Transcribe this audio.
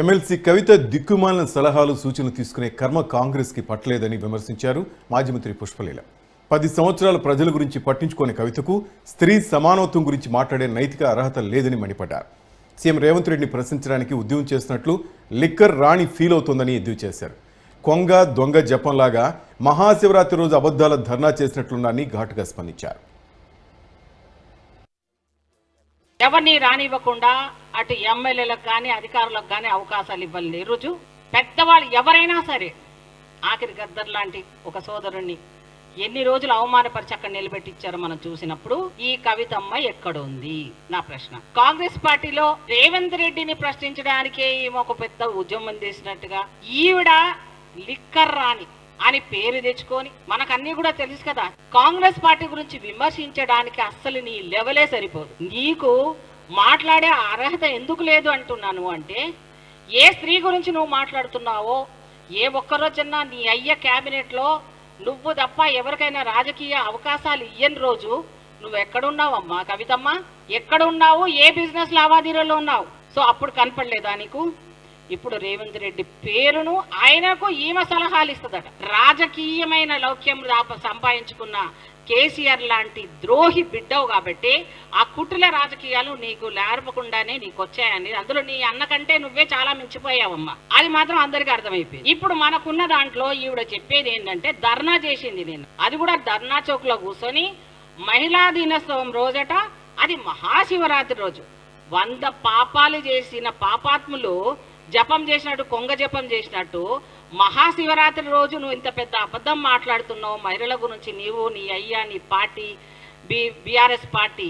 MLC కవిత దిక్కుమాలిన సలహాలు సూచనలు తీసుకునే కర్మ కాంగ్రెస్కి పట్టలేదని విమర్శించారు మాజీ మంత్రి పుష్పలీల. 10 సంవత్సరాల ప్రజల గురించి పట్టించుకునే కవితకు స్త్రీ సమానత్వం గురించి మాట్లాడే నైతిక అర్హత లేదని మండిపడ్డారు. సీఎం రేవంత్ రెడ్డిని ప్రశ్నించడానికి ఉద్యమం చేస్తున్నట్లు లిక్కర్ రాణి ఫీల్ అవుతోందని ఎద్దు చేశారు. కొంగ దొంగ జపంలాగా మహాశివరాత్రి రోజు అబద్ధాల ధర్నా చేసినట్లున్నారని ఘాటుగా స్పందించారు. ఎవరిని రానివ్వకుండా అటు ఎమ్మెల్యేలకు కానీ అధికారులకు కానీ అవకాశాలు ఇవ్వాలి. రోజు పెద్దవాళ్ళు ఎవరైనా సరే ఆఖరి గద్దర్ లాంటి ఒక సోదరుణ్ణి ఎన్ని రోజులు అవమానపరిచి అక్కడ నిలబెట్టించారో మనం చూసినప్పుడు ఈ కవితమ్మ ఎక్కడుంది? నా ప్రశ్న. కాంగ్రెస్ పార్టీలో రేవంత్ రెడ్డిని ప్రశ్నించడానికే ఈమె ఒక పెద్ద ఉద్యమం చేసినట్టుగా ఈవిడ లిక్కర్ రాణి అని పేరు తెచ్చుకొని మనకన్నీ కూడా తెలుసు కదా. కాంగ్రెస్ పార్టీ గురించి విమర్శించడానికి అస్సలు నీ లెవెలే సరిపోదు. నీకు మాట్లాడే అర్హత ఎందుకు లేదు అంటున్నాను అంటే, ఏ స్త్రీ గురించి నువ్వు మాట్లాడుతున్నావో ఏ ఒక్కరోజన్నా నీ అయ్య క్యాబినెట్లో నువ్వు తప్ప ఎవరికైనా రాజకీయ అవకాశాలు ఇయ్యని రోజు నువ్వు ఎక్కడున్నావమ్మా కవితమ్మ? ఎక్కడున్నావు? ఏ బిజినెస్ లావాదేవీలో ఉన్నావు? సో అప్పుడు కనపడలేదా నీకు? ఇప్పుడు రేవంత్ రెడ్డి పేరును ఆయనకు ఈమె సలహాలు ఇస్తుందట. రాజకీయమైన లౌక్యం సంపాదించుకున్న కేసీఆర్ లాంటి ద్రోహి బిడ్డవు కాబట్టి ఆ కుట్రల రాజకీయాలు నీకు లేరపకుండానే నీకు వచ్చాయని, అందులో నీ అన్నకంటే నువ్వే చాలా మించిపోయావమ్మా. అది మాత్రం అందరికీ అర్థమైపోయింది. ఇప్పుడు మనకున్న దాంట్లో ఈవిడ చెప్పేది ఏంటంటే, ధర్నా చేసింది నేను, అది కూడా ధర్నా చౌక్ లో కూర్చొని మహిళా దినోత్సవం రోజట, అది మహాశివరాత్రి రోజు 100 పాపాలు చేసిన పాపాత్ములు జపం చేసినట్టు, కొంగ జపం చేసినట్టు మహాశివరాత్రి రోజు నువ్వు ఇంత పెద్ద అబద్ధం మాట్లాడుతున్నావు మహిళల గురించి. నీవు, నీ అయ్యా, నీ పార్టీ, బీఆర్ఎస్ పార్టీ